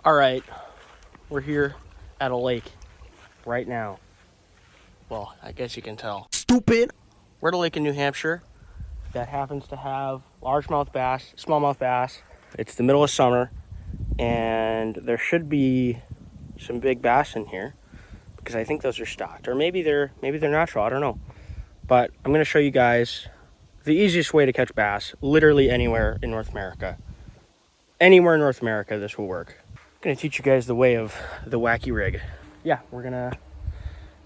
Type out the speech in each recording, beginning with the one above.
All right, we're here at a lake right now. Well, I guess you can tell. Stupid! We're at a lake in New Hampshire that happens to have largemouth bass, smallmouth bass. It's the middle of summer, and there should be some big bass in here because I think those are stocked, or maybe they're natural. I don't know. But I'm going to show you guys the easiest way to catch bass, literally anywhere in North America. Anywhere in North America, this will work. I'm going to teach you guys the way of the wacky rig. Yeah, we're going to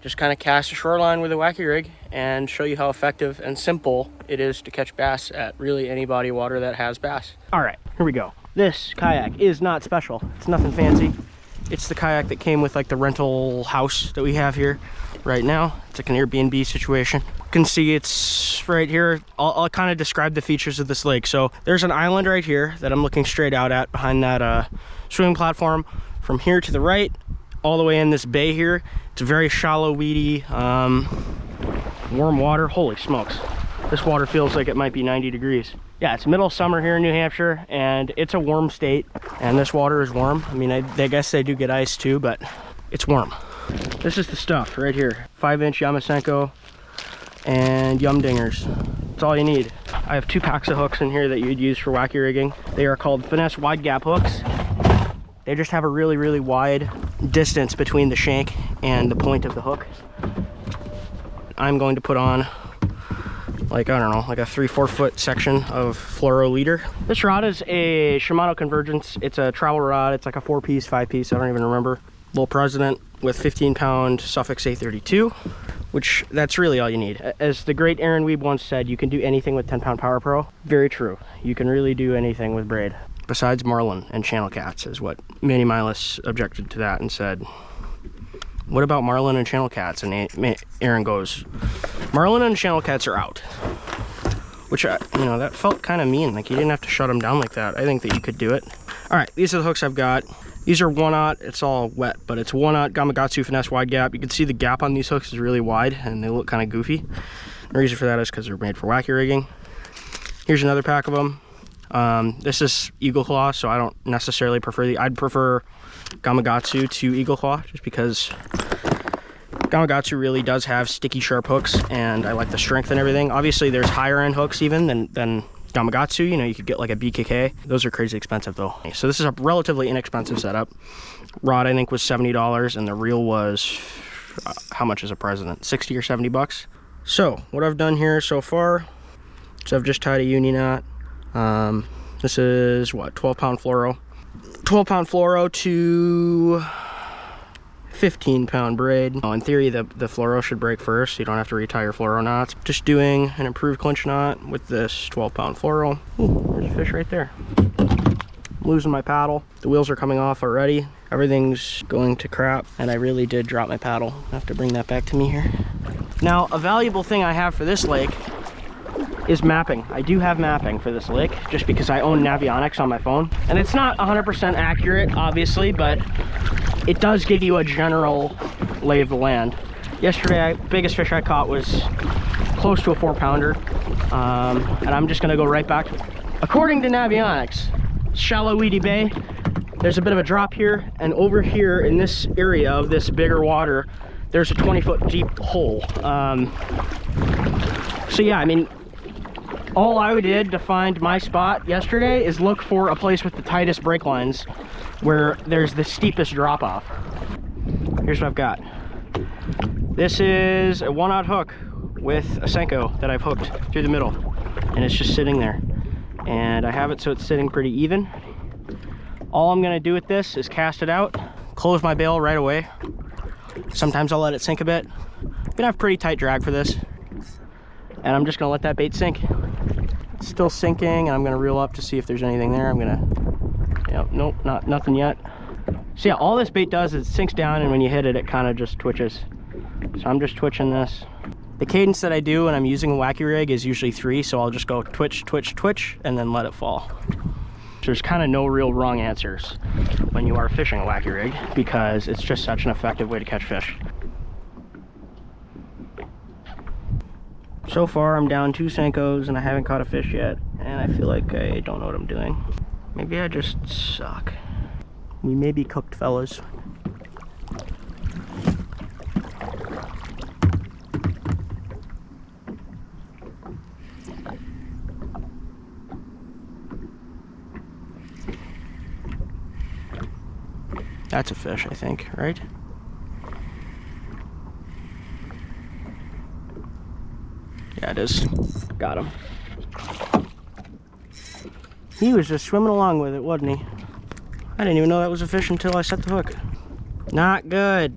just kind of cast a shoreline with a wacky rig and show you how effective and simple it is to catch bass at really any body of water that has bass. All right, here we go. This kayak is not special. It's nothing fancy. It's the kayak that came with like the rental house that we have here right now. It's like an Airbnb situation. You can see it's right here. I'll kind of describe the features of this lake. So there's an island right here that I'm looking straight out at behind that swimming platform. From here to the right, all the way in this bay here, it's very shallow, weedy, warm water. Holy smokes, this water feels like it might be 90 degrees. Yeah, it's middle of summer here in New Hampshire, and it's a warm state, and this water is warm. I mean, I guess they do get ice too, but it's warm. This is the stuff right here. 5-inch Yamasenko and Yum Dingers. That's all you need. I have 2 packs of hooks in here that you'd use for wacky rigging. They are called finesse wide gap hooks. They just have a really, really wide distance between the shank and the point of the hook. I'm going to put on like, I don't know, like a 3-4 foot section of fluoro leader. This rod is a Shimano Convergence. It's a travel rod. It's like a 4-piece, 5-piece, I don't even remember. Little President with 15-pound Suffix A32, which that's really all you need. As the great Aaron Weeb once said, you can do anything with 10-pound Power Pro. Very true. You can really do anything with braid. Besides marlin and channel cats is what Manny Milas objected to that and said, what about marlin and channel cats? And Aaron goes, marlin and channel cats are out. Which, you know, that felt kind of mean. Like, you didn't have to shut them down like that. I think that you could do it. All right, these are the hooks I've got. These are 1/0. It's all wet, but it's 1/0 Gamakatsu finesse wide gap. You can see the gap on these hooks is really wide and they look kind of goofy. The reason for that is because they're made for wacky rigging. Here's another pack of them. This is Eagle Claw, so I don't necessarily prefer I'd prefer Gamakatsu to Eagle Claw, just because Gamakatsu really does have sticky sharp hooks, and I like the strength and everything. Obviously, there's higher end hooks even than Gamakatsu. You know, you could get like a BKK. Those are crazy expensive though. So this is a relatively inexpensive setup. Rod I think was $70, and the reel was how much is a President? 60 or 70 bucks. So what I've done here so far is I've just tied a uni knot. This is what, 12-pound fluoro. 12-pound fluoro to 15-pound braid. In theory, the fluoro should break first, so you don't have to retie your fluoro knots. Just doing an improved clinch knot with this 12-pound fluoro. Ooh, there's a fish right there. I'm losing my paddle. The wheels are coming off already. Everything's going to crap, and I really did drop my paddle. I have to bring that back to me here. Now, a valuable thing I have for this lake is mapping. I do have mapping for this lake just because I own Navionics on my phone. And it's not 100% accurate, obviously, but it does give you a general lay of the land. Yesterday, biggest fish I caught was close to a 4-pounder. And I'm just gonna go right back. According to Navionics, shallow weedy bay, there's a bit of a drop here, and over here in this area of this bigger water, there's a 20-foot deep hole. So yeah, I mean, all I did to find my spot yesterday is look for a place with the tightest brake lines where there's the steepest drop off. Here's what I've got. This is a 1/0 hook with a Senko that I've hooked through the middle, and it's just sitting there. And I have it so it's sitting pretty even. All I'm gonna do with this is cast it out, close my bail right away. Sometimes I'll let it sink a bit. I'm gonna have pretty tight drag for this, and I'm just gonna let that bait sink. It's still sinking, and I'm gonna reel up to see if there's anything there. I'm gonna, nope, nothing yet. So yeah, all this bait does is it sinks down, and when you hit it, it kind of just twitches. So I'm just twitching this. The cadence that I do when I'm using a wacky rig is usually 3, so I'll just go twitch, twitch, twitch, and then let it fall. There's kind of no real wrong answers when you are fishing a wacky rig, because it's just such an effective way to catch fish. So far, I'm down 2 Senkos and I haven't caught a fish yet, and I feel like I don't know what I'm doing. Maybe I just suck. You may be cooked, fellas. That's a fish, I think, right? Yeah, it is. Got him. He was just swimming along with it, wasn't he? I didn't even know that was a fish until I set the hook. Not good.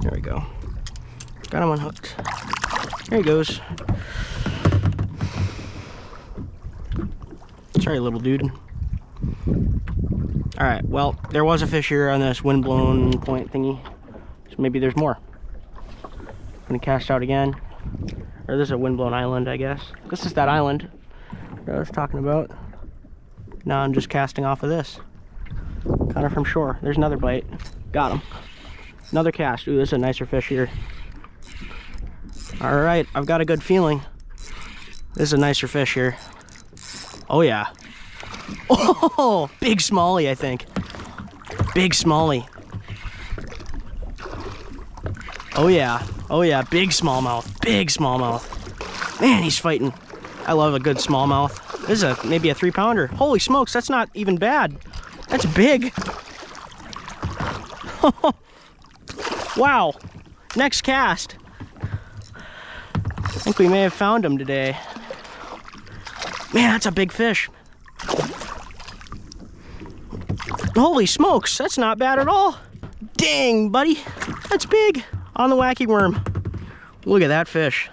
There we go. Got him unhooked. There he goes. Sorry, little dude. All right, well, there was a fish here on this windblown point thingy. So maybe there's more. I'm gonna cast out again. Or this is a windblown island, I guess. This is that island that I was talking about. Now I'm just casting off of this. Kind of from shore. There's another bite. Got him. Another cast. Ooh, this is a nicer fish here. All right, I've got a good feeling. This is a nicer fish here. Oh yeah. Oh, big smallie, I think. Big smallie. Oh yeah. Oh yeah, big smallmouth. Big smallmouth. Man, he's fighting. I love a good smallmouth. This is maybe a 3-pounder. Holy smokes, that's not even bad. That's big. Wow. Next cast. I think we may have found him today. Man, that's a big fish. Holy smokes, that's not bad at all. Dang, buddy, that's big. On the wacky worm. Look at that fish.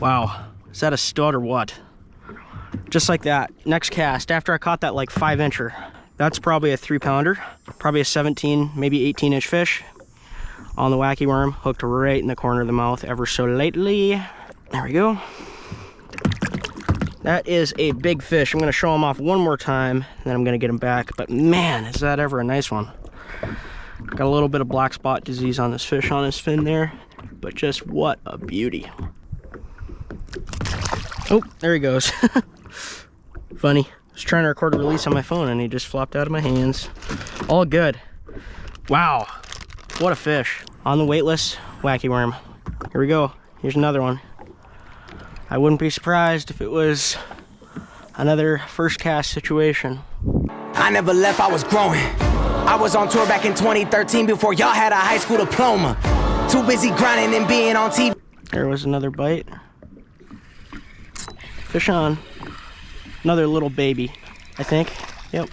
Wow, is that a stud or what? Just like that, next cast, after I caught that like 5-incher. That's probably a 3-pounder, probably a 17, maybe 18-inch fish. On the wacky worm, hooked right in the corner of the mouth ever so lightly. There we go. That is a big fish. I'm gonna show him off one more time, and then I'm gonna get him back. But man, is that ever a nice one. Got a little bit of black spot disease on this fish on his fin there, but just what a beauty. Oh, there he goes. Funny. I was trying to record a release on my phone and he just flopped out of my hands. All good. Wow, what a fish. On the weightless wacky worm. Here we go. Here's another one. I wouldn't be surprised if it was another first cast situation. I never left, I was growing. I was on tour back in 2013 before y'all had a high school diploma. Too busy grinding and being on TV. There was another bite. Fish on. Another little baby, I think. Yep.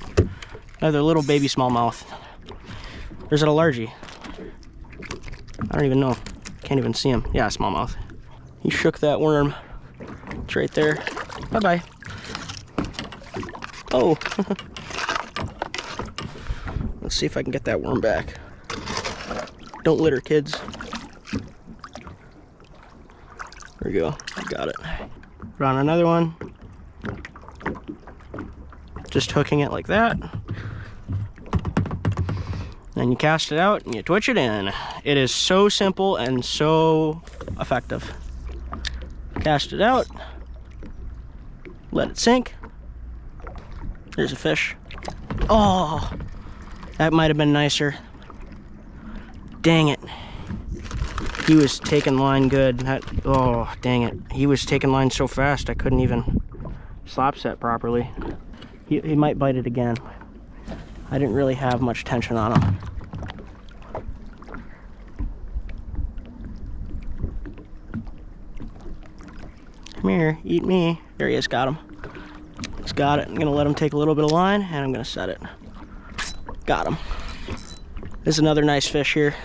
Another little baby smallmouth. Or is it a largie? I don't even know. Can't even see him. Yeah, smallmouth. He shook that worm. It's right there. Bye-bye. Oh. Let's see if I can get that worm back. Don't litter, kids. There we go. Got it. Put on another one. Just hooking it like that. Then you cast it out and you twitch it in. It is so simple and so effective. Cast it out. Let it sink. There's a fish. Oh, that might have been nicer. Dang it. He was taking line good. Oh, dang it. He was taking line so fast I couldn't even slop set properly. He might bite it again. I didn't really have much tension on him. Come here, eat me. There he is, got him. He's got it. I'm gonna let him take a little bit of line and I'm gonna set it. Got him. This is another nice fish here.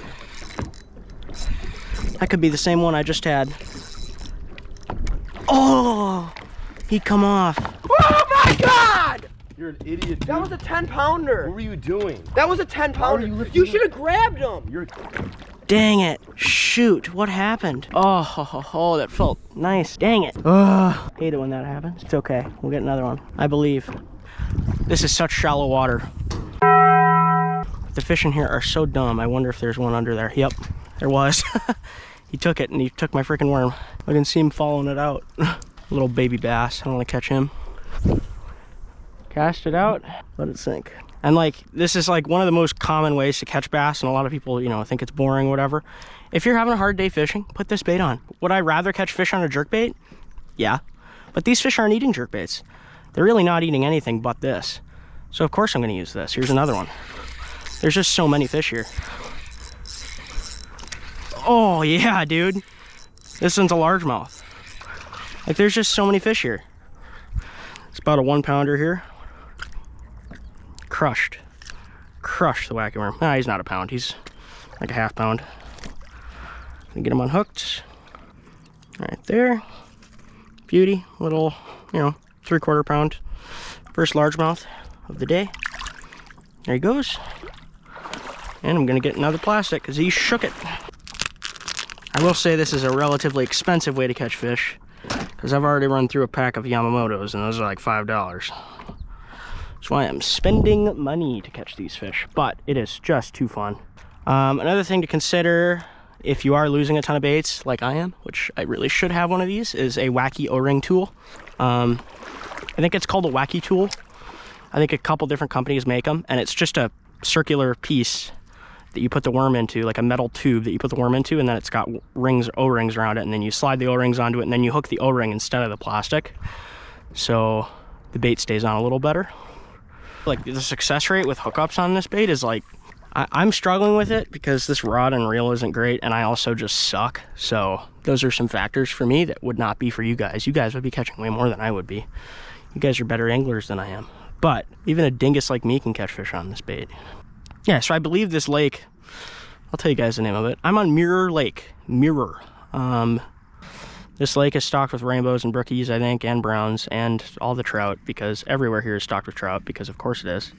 That could be the same one I just had. Oh, he'd come off. Oh my God! You're an idiot, dude. That was a 10-pounder. What were you doing? That was a 10-pounder. You should have grabbed him. You're... Dang it. Shoot, what happened? Oh, that felt nice. Dang it. Hate it when that happens. It's okay. We'll get another one. I believe. This is such shallow water. The fish in here are so dumb. I wonder if there's one under there. Yep, there was. He took it and he took my freaking worm. I can see him following it out. Little baby bass. I don't want to catch him. Cast it out, let it sink. And like, this is like one of the most common ways to catch bass, and a lot of people, you know, think it's boring or whatever. If you're having a hard day fishing, put this bait on. Would I rather catch fish on a jerkbait? Yeah, but these fish aren't eating jerkbaits. They're really not eating anything but this. So of course I'm gonna use this. Here's another one. There's just so many fish here. Oh yeah, dude. This one's a largemouth. Like, there's just so many fish here. It's about a 1 pounder here. Crushed the wacky worm. Nah, he's not a pound, he's like a half pound. Gonna get him unhooked right there. Beauty, little, you know, 3/4 pound. First largemouth of the day. There he goes. And I'm gonna get another plastic because he shook it. I will say this is a relatively expensive way to catch fish, because I've already run through a pack of Yamamotos and those are like $5. That's why I'm spending money to catch these fish, but it is just too fun. Another thing to consider if you are losing a ton of baits like I am, which I really should have one of these, is a wacky O-ring tool. I think it's called a wacky tool. I think a couple different companies make them, and it's just a circular piece that you put the worm into, like a metal tube that you put the worm into, and then it's got rings, O-rings around it, and then you slide the O-rings onto it, and then you hook the O-ring instead of the plastic, so the bait stays on a little better. Like, the success rate with hookups on this bait is like, I'm struggling with it because this rod and reel isn't great, and I also just suck. So those are some factors for me that would not be for you guys. You guys would be catching way more than I would be. You guys are better anglers than I am. But even a dingus like me can catch fish on this bait. Yeah, so I believe this lake, I'll tell you guys the name of it. I'm on Mirror Lake. Mirror. This lake is stocked with rainbows and brookies, I think, and browns, and all the trout, because everywhere here is stocked with trout, because of course it is.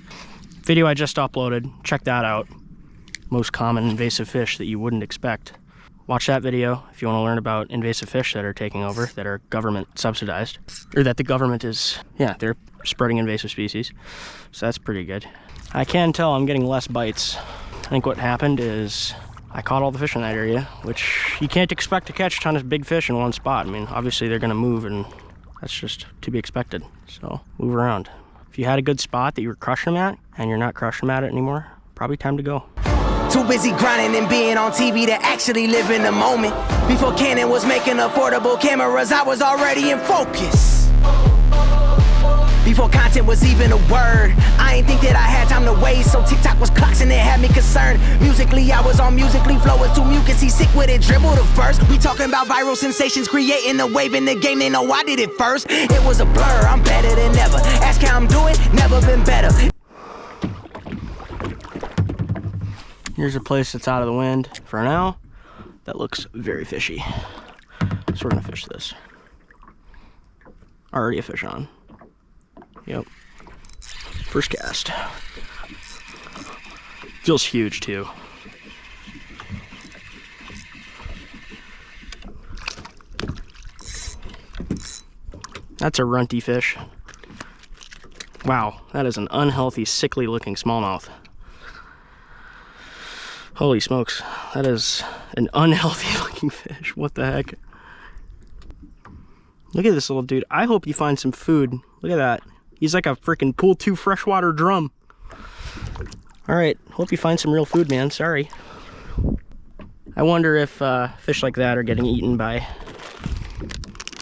Video I just uploaded, check that out. Most common invasive fish that you wouldn't expect. Watch that video if you want to learn about invasive fish that are taking over, that are government subsidized, or that the government is, yeah, they're spreading invasive species. So that's pretty good. I can tell I'm getting less bites. I think what happened is I caught all the fish in that area, which you can't expect to catch a ton of big fish in one spot. I mean, obviously they're gonna move, and that's just to be expected. So move around. If you had a good spot that you were crushing them at, and you're not crushing them at it anymore, probably time to go. Too busy grinding and being on TV to actually live in the moment. Before Canon was making affordable cameras, I was already in focus. Before content was even a word, I ain't think that I had time to waste, so TikTok was clocks and it had me concerned. Musically, I was on Musically, flow was too mucusy, sick with it, dribble the verse. We talking about viral sensations, creating a wave in the game, they know I did it first. It was a blur, I'm better than ever. Ask how I'm doing, never been better. Here's a place that's out of the wind for now. That looks very fishy. So we're gonna fish this. Already a fish on. Yep. First cast. Feels huge too. That's a runty fish. Wow, that is an unhealthy, sickly looking smallmouth. Holy smokes, that is an unhealthy looking fish. What the heck? Look at this little dude. I hope you find some food. Look at that. He's like a freaking Pool 2 freshwater drum. All right, hope you find some real food, man. Sorry. I wonder if fish like that are getting eaten by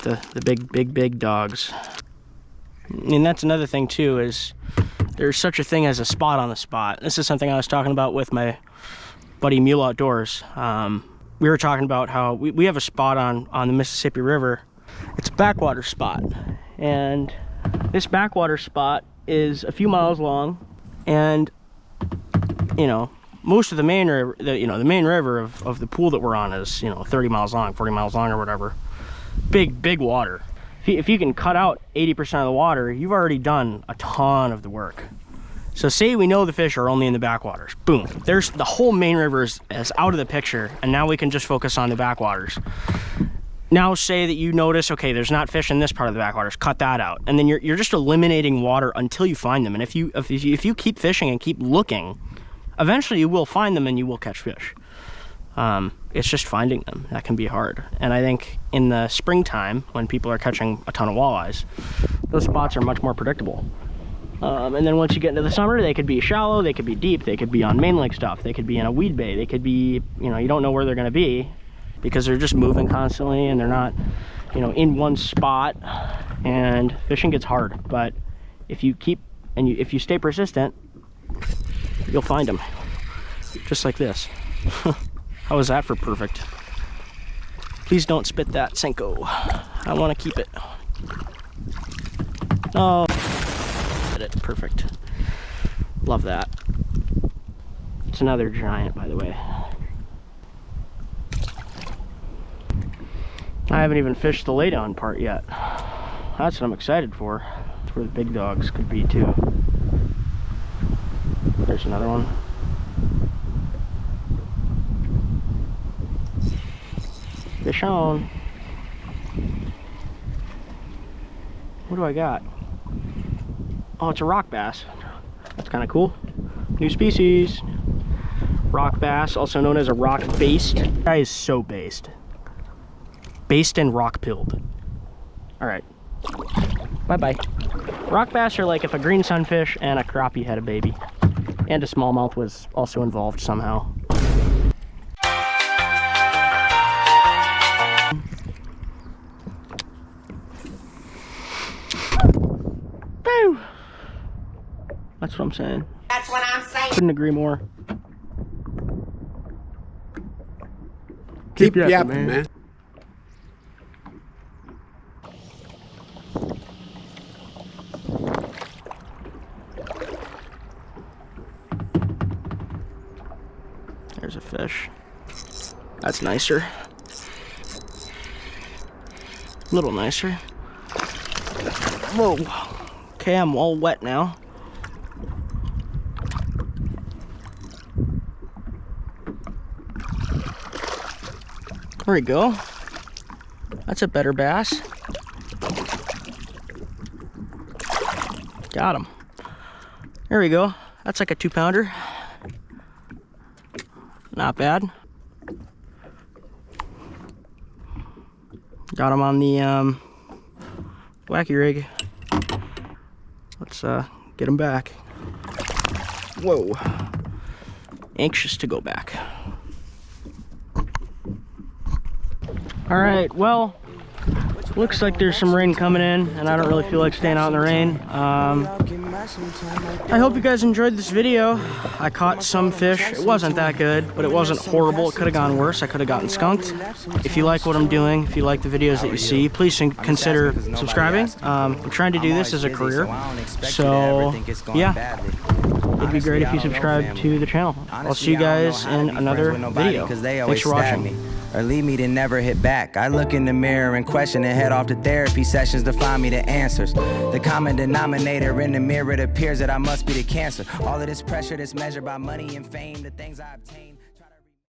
the big dogs. And that's another thing too, is there's such a thing as a spot on the spot. This is something I was talking about with my buddy Mule Outdoors. We were talking about how we have a spot on the Mississippi River. It's a backwater spot, and this backwater spot is a few miles long, and you know, most of the main river, the main river of the pool that we're on is, 30 miles long, 40 miles long or whatever. Big water. If you can cut out 80% of the water, you've already done a ton of the work. So say we know the fish are only in the backwaters. Boom. There's the whole main river is out of the picture, and now we can just focus on the backwaters. Now say that you notice, okay, there's not fish in this part of the backwaters, cut that out. And then you're just eliminating water until you find them. And if you keep fishing and keep looking, eventually you will find them and you will catch fish. It's just finding them that can be hard. And I think in the springtime, when people are catching a ton of walleyes, those spots are much more predictable. And then once you get into the summer, they could be shallow, they could be deep, they could be on main lake stuff, they could be in a weed bay, they could be, you know, you don't know where they're going to be because they're just moving constantly and they're not, you know, in one spot. And fishing gets hard, but if you keep and if you stay persistent, you'll find them, just like this. How was that for perfect? Please don't spit that, Senko. I want to keep it. Oh, perfect. Love that. It's another giant, by the way. I haven't even fished the laydown part yet. That's what I'm excited for. That's where the big dogs could be too. There's another one. Fish on. What do I got? Oh, it's a rock bass. That's kind of cool. New species. Rock bass, also known as a rock based. That guy is so based. Based and rock pilled. All right. Bye-bye. Rock bass are like if a green sunfish and a crappie had a baby. And a smallmouth was also involved somehow. Boo! That's what I'm saying. That's what I'm saying. Couldn't agree more. Keep yapping, man. There's a fish. That's nicer. A little nicer. Whoa. Okay, I'm all wet now. There we go. That's a better bass. Got him. There we go. That's like a 2-pounder. Not bad. Got him on the wacky rig. Let's get him back. Whoa. Anxious to go back. All right, well, looks like there's some rain coming in and I don't really feel like staying out in the rain. I hope you guys enjoyed this video. I caught some fish. It wasn't that good, but it wasn't horrible. It could have gone worse. I could have gotten skunked. If you like what I'm doing, if you like the videos that you see, please consider subscribing. I'm trying to do this as a career. So, yeah. It'd be great if you subscribe to the channel. I'll see you guys in another video. Thanks for watching. Or leave me to never hit back. I look in the mirror and question and head off to therapy sessions to find me the answers. The common denominator in the mirror, it appears that I must be the cancer. All of this pressure that's measured by money and fame, the things I obtain.